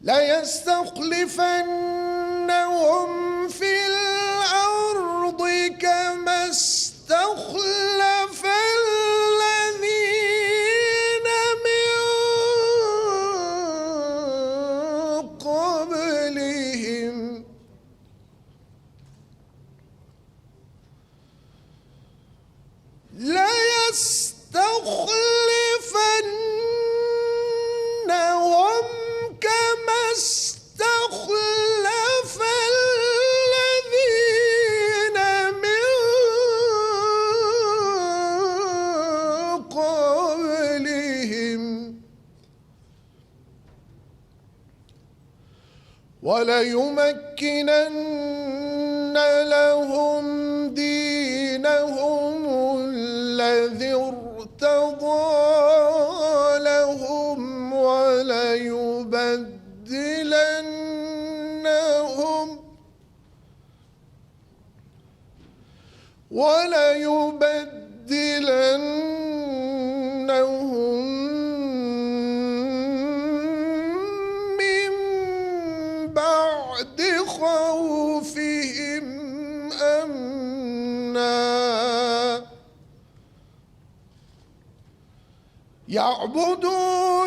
ليستخلفنهم في الأرض كما استخلف الذين من قبلهم ليستخلفنهم كما استخلف الذين من قبلهم وليمكنن لهم دينهم الذي ارتضى لهم وليبدلنهم من بعد خوفهم أمنا يعبدونني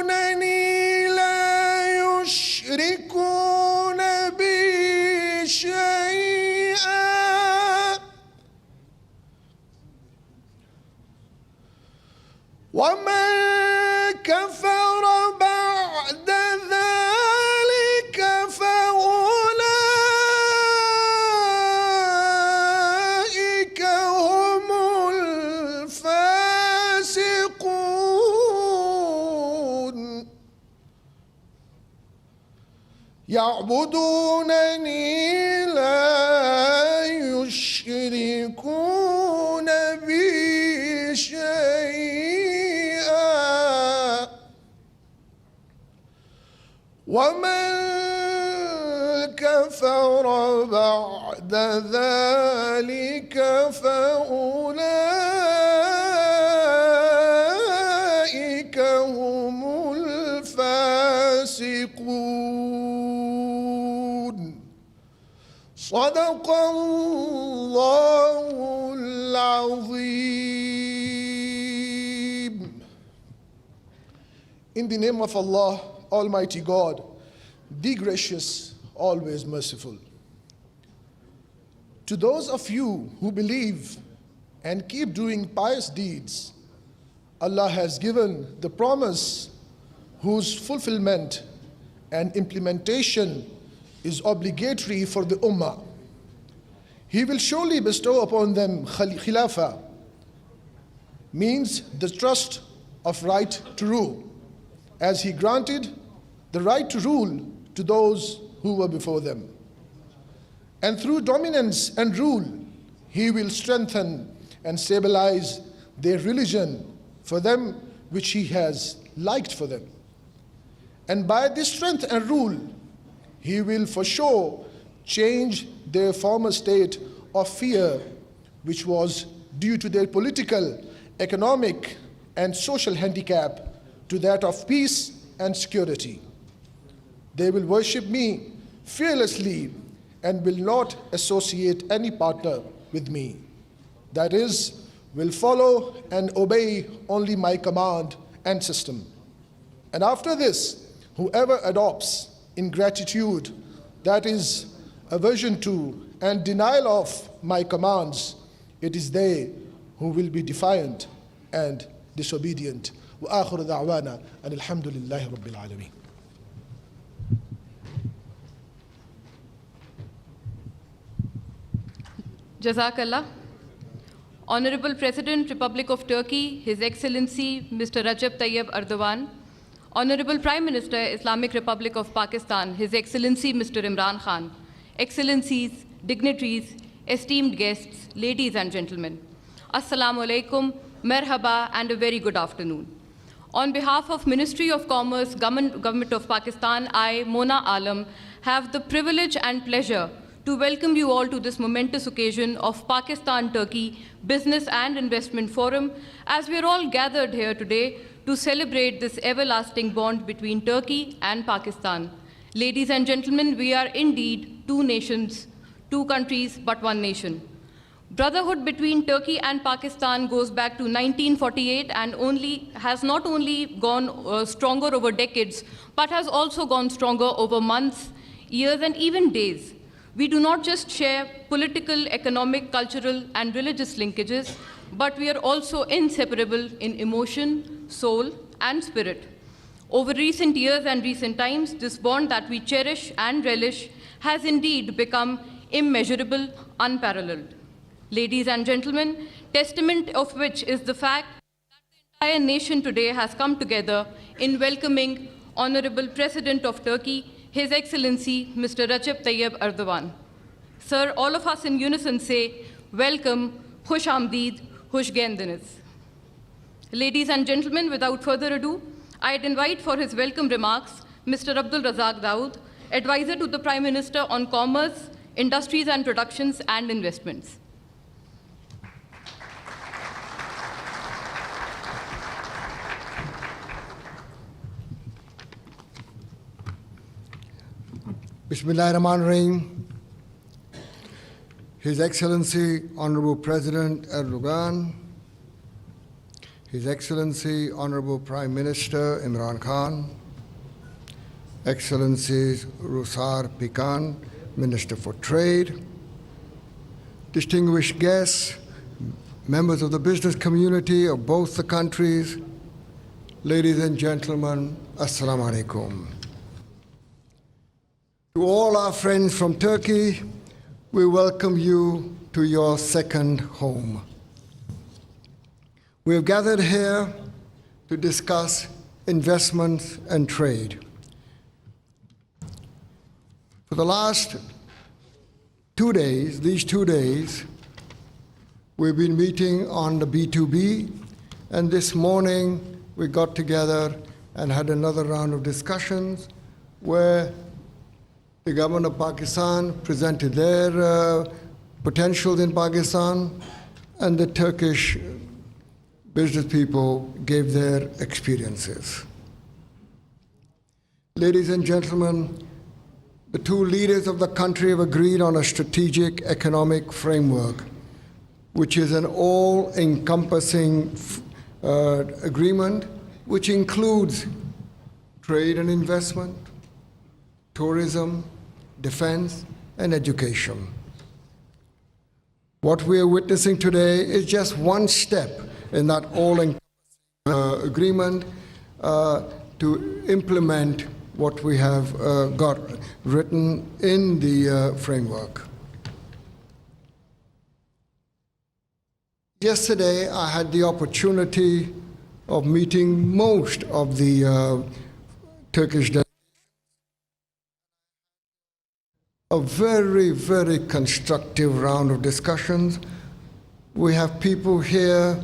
لا يشركون بي شيئا ومن كفر بعد ذلك فأولئك هم الفاسقون يعبدونني لا يشركون بي شيئا ومن كفر بعد ذلك فأولئك هم الفاسقون صدق الله العظيم. In the name of Allah, Almighty God, the gracious, always merciful. To those of you who believe and keep doing pious deeds, Allah has given the promise whose fulfillment and implementation is obligatory for the Ummah. He will surely bestow upon them Khilafah, means the trust of right to rule, as He granted the right to rule to those who were before them. And through dominance and rule, He will strengthen and stabilize their religion for them which He has liked for them. And by this strength and rule, He will for sure change their former state of fear, which was due to their political, economic, and social handicap, to that of peace and security. They will worship me fearlessly and will not associate any partner with me. That is, will follow and obey only my command and system. And after this, whoever adopts ingratitude, that is, aversion to and denial of my commands, it is they who will be defiant and disobedient. وآخر دعوانا أن الحمد لله رب العالمين. Jazakallah. Honorable President, Republic of Turkey, His Excellency Mr. Recep Tayyip Erdogan, Honorable Prime Minister, Islamic Republic of Pakistan, His Excellency Mr. Imran Khan, Excellencies, dignitaries, esteemed guests, ladies and gentlemen, Assalamu alaikum, merhaba, and a very good afternoon. On behalf of Ministry of Commerce, Government of Pakistan, I, Mona Alam, have the privilege and pleasure to welcome you all to this momentous occasion of Pakistan-Turkey Business and Investment Forum, as we are all gathered here today to celebrate this everlasting bond between Turkey and Pakistan, Ladies and gentlemen, we are indeed two nations, two countries, but one nation. Brotherhood between Turkey and Pakistan goes back to 1948 and has not only gone stronger over decades, but has also gone stronger over months, years, and even days. We do not just share political, economic, cultural, and religious linkages, but we are also inseparable in emotion, soul, and spirit. Over recent years and recent times, this bond that we cherish and relish has indeed become immeasurable, unparalleled. Ladies and gentlemen, testament of which is the fact that the entire nation today has come together in welcoming Honorable President of Turkey, His Excellency Mr. Recep Tayyip Erdogan. Sir, all of us in unison say, welcome, Khush Amdeed, Khush Geldiniz. Ladies and gentlemen, without further ado, I'd invite for his welcome remarks Mr. Abdul Razak Dawood, Advisor to the Prime Minister on Commerce, Industries and Productions and Investments. Bismillahirrahmanirrahim. His Excellency Honorable President Erdogan, His Excellency Honorable Prime Minister Imran Khan, Excellencies Rusar Pikan, Minister for Trade, distinguished guests, members of the business community of both the countries, ladies and gentlemen, Assalamu alaikum. To all our friends from Turkey, we welcome you to your second home. We have gathered here to discuss investments and trade. For the last 2 days, these 2 days, we've been meeting on the B2B, and this morning we got together and had another round of discussions where the government of Pakistan presented their potentials in Pakistan, and the Turkish business people gave their experiences. Ladies and gentlemen, the two leaders of the country have agreed on a strategic economic framework, which is an all-encompassing agreement, which includes trade and investment, tourism, defense, and education. What we are witnessing today is just one step in that all-encompassing agreement to implement what we have got written in the framework. Yesterday, I had the opportunity of meeting most of the Turkish delegations. A very, very constructive round of discussions. We have people here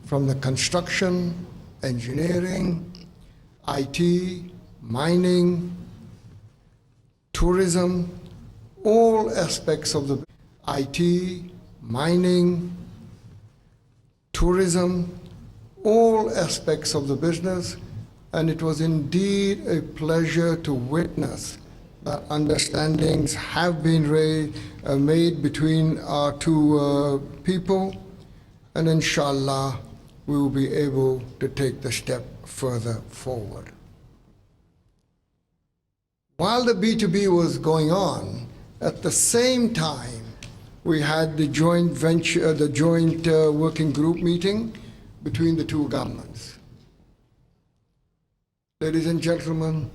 from the construction, engineering, IT, mining, tourism, all aspects of the IT, mining, tourism, all aspects of the business, and it was indeed a pleasure to witness that understandings have been made between our two people, and inshallah we will be able to take the step further forward. While the B2B was going on, at the same time we had the joint working group meeting between the two governments. Ladies and gentlemen,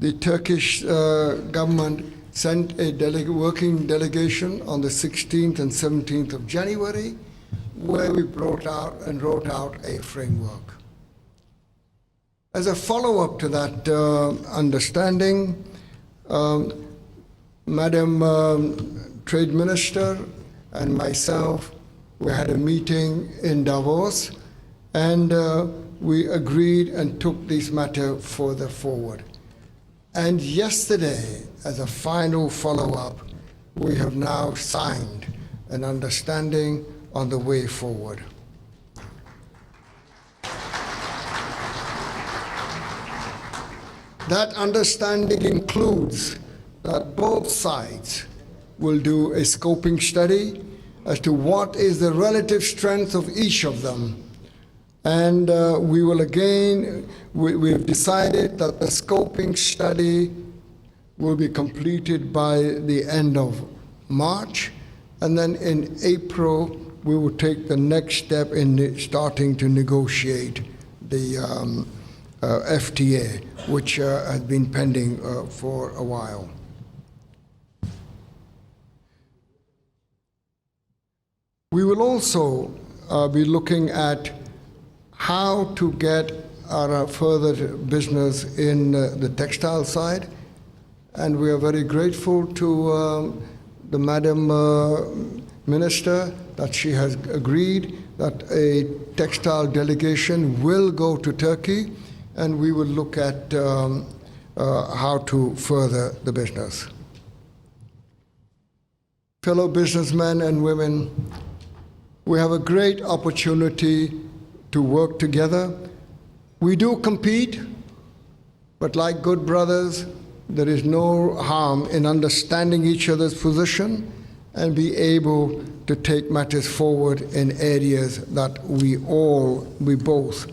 the Turkish government sent a working delegation on the 16th and 17th of January, where we wrote out a framework. As a follow-up to that understanding, Madam Trade Minister and myself, we had a meeting in Davos, and we agreed and took this matter further forward. And yesterday, as a final follow-up, we have now signed an understanding on the way forward. That understanding includes that both sides will do a scoping study as to what is the relative strength of each of them. And we've decided that the scoping study will be completed by the end of March, and then in April we will take the next step in starting to negotiate the FTA, which has been pending for a while. We will also be looking at how to get our further business in the textile side, and we are very grateful to the Madam Minister that she has agreed that a textile delegation will go to Turkey, and we will look at how to further the business. Fellow businessmen and women, we have a great opportunity to work together. We do compete, but like good brothers, there is no harm in understanding each other's position and be able to take matters forward in areas that we both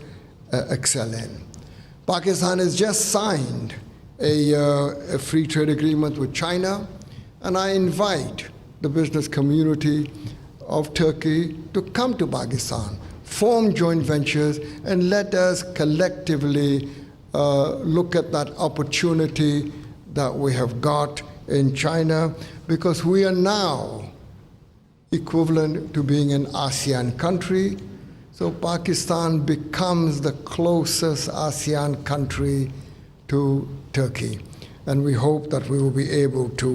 excel in. Pakistan has just signed a free trade agreement with China, and I invite the business community of Turkey to come to Pakistan, form joint ventures, and let us collectively look at that opportunity that we have got in China, because we are now equivalent to being an ASEAN country. So Pakistan becomes the closest ASEAN country to Turkey. And we hope that we will be able to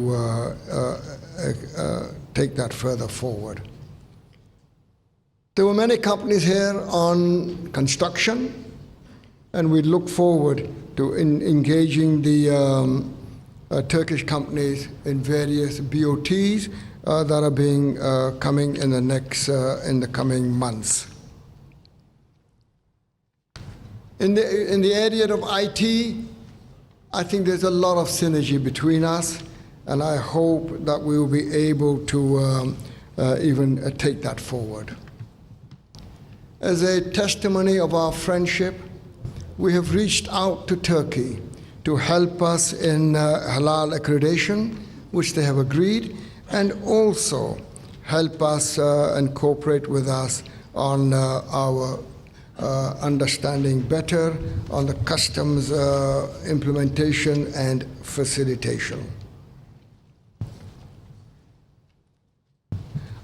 take that further forward. There were many companies here on construction, and we look forward to engaging the Turkish companies in various BOTs that are being coming in the coming months. In the area of IT, I think there's a lot of synergy between us, and I hope that we will be able to even take that forward. As a testimony of our friendship, we have reached out to Turkey to help us in halal accreditation, which they have agreed, and also help us and cooperate with us on our understanding better on the customs implementation and facilitation.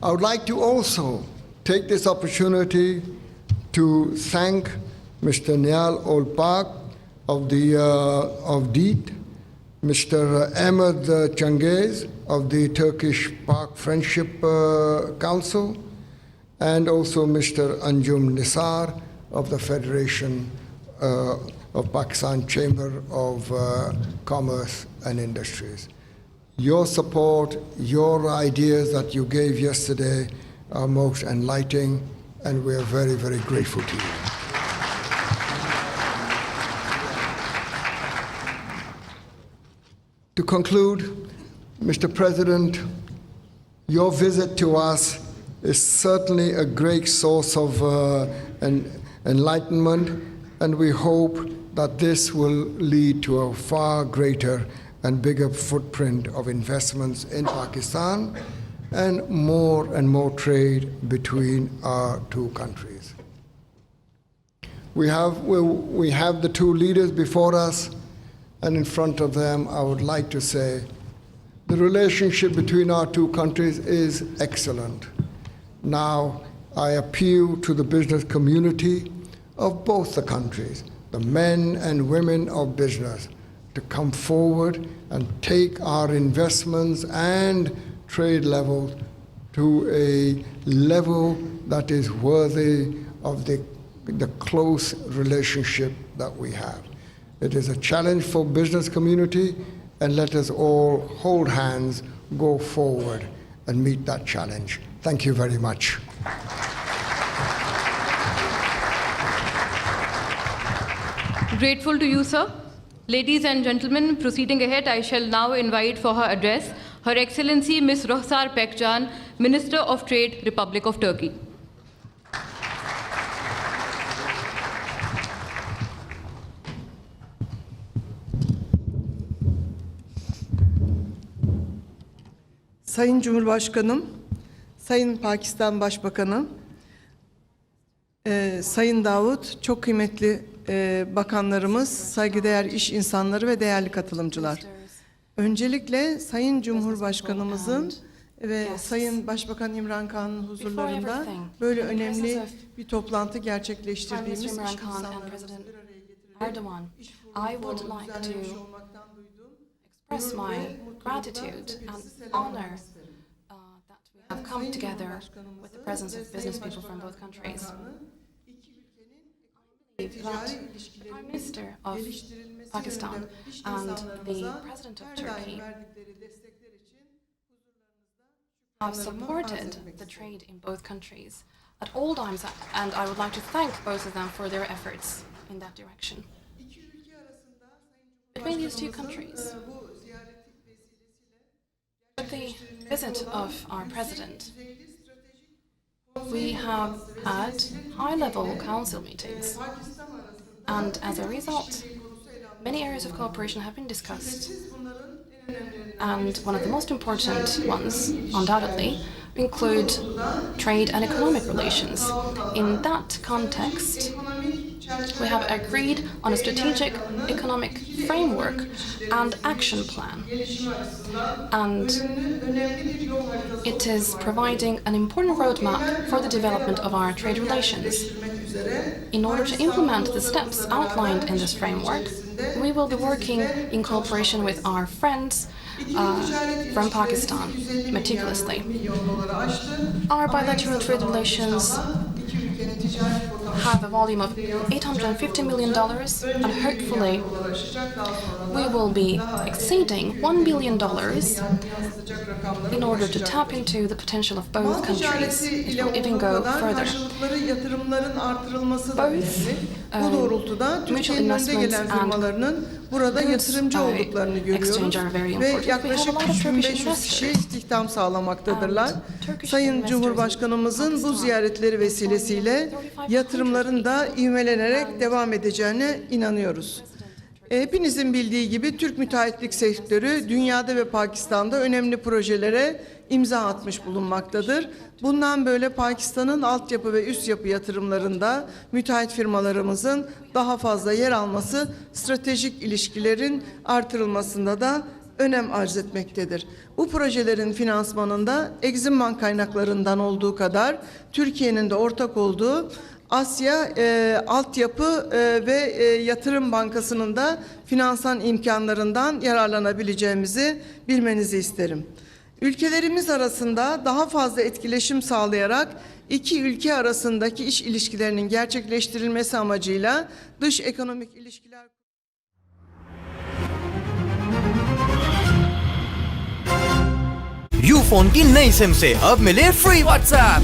I would like to also take this opportunity to thank Mr. Nial Ol-Pak of DEET, Mr. Ahmed Changiz of the Turkish Pak Friendship Council, and also Mr. Anjum Nisar of the Federation of Pakistan Chamber of Commerce and Industries. Your support, your ideas that you gave yesterday are most enlightening, and we are very, very grateful to you. To conclude, Mr. President, your visit to us is certainly a great source of enlightenment, and we hope that this will lead to a far greater and bigger footprint of investments in Pakistan and more trade between our two countries. We have the two leaders before us, and in front of them, I would like to say the relationship between our two countries is excellent. Now, I appeal to the business community of both the countries, the men and women of business, to come forward and take our investments and trade levels to a level that is worthy of the close relationship that we have. It is a challenge for business community, and let us all hold hands, go forward, and meet that challenge. Thank you very much. Grateful to you, sir. Ladies and gentlemen, proceeding ahead, I shall now invite for her address Her Excellency Ms. Ruhsar Pekcan, Minister of Trade, Republic of Turkey. Sayın Cumhurbaşkanım, Sayın Pakistan Başbakanı, Sayın Davut, çok kıymetli bakanlarımız, saygıdeğer iş insanları ve değerli katılımcılar. Öncelikle Sayın Cumhurbaşkanımızın ve Sayın Başbakan İmran Khan'ın huzurlarında böyle önemli bir toplantı gerçekleştirdiğimiz iş insanlarımızın bir araya Erdogan, I would like to express my gratitude and honor that we have come together with the presence of business people from both countries. I believe that the Prime Minister of Pakistan and the President of Turkey have supported the trade in both countries at all times, and I would like to thank both of them for their efforts in that direction. Between these two countries, with the visit of our President, we have had high-level council meetings, and as a result, many areas of cooperation have been discussed. And one of the most important ones, undoubtedly, include trade and economic relations. In that context, we have agreed on a strategic economic framework and action plan. And it is providing an important roadmap for the development of our trade relations. In order to implement the steps outlined in this framework, we will be working in cooperation with our friends from Pakistan meticulously. Our bilateral trade relations have a volume of $850 million, and hopefully we will be exceeding $1 billion in order to tap into the potential of both countries. It will even go further. Both mutual investments and burada yatırımcı olduklarını görüyoruz ve yaklaşık 3500 kişi istihdam sağlamaktadırlar. Sayın Cumhurbaşkanımızın bu ziyaretleri vesilesiyle yatırımların da ivmelenerek devam edeceğine inanıyoruz. Hepinizin bildiği gibi Türk müteahhitlik sektörü dünyada ve Pakistan'da önemli projelere imza atmış bulunmaktadır. Bundan böyle Pakistan'ın altyapı ve üst yapı yatırımlarında müteahhit firmalarımızın daha fazla yer alması stratejik ilişkilerin artırılmasında da önem arz etmektedir. Bu projelerin finansmanında Exim Bank kaynaklarından olduğu kadar Türkiye'nin de ortak olduğu Asya Altyapı ve Yatırım Bankası'nın da finansman imkanlarından yararlanabileceğimizi bilmenizi isterim. Ülkelerimiz arasında daha fazla etkileşim sağlayarak iki ülke arasındaki iş ilişkilerinin gerçekleştirilmesi amacıyla dış ekonomik ilişkiler... Ufone की नई SIM से अब मिले free WhatsApp.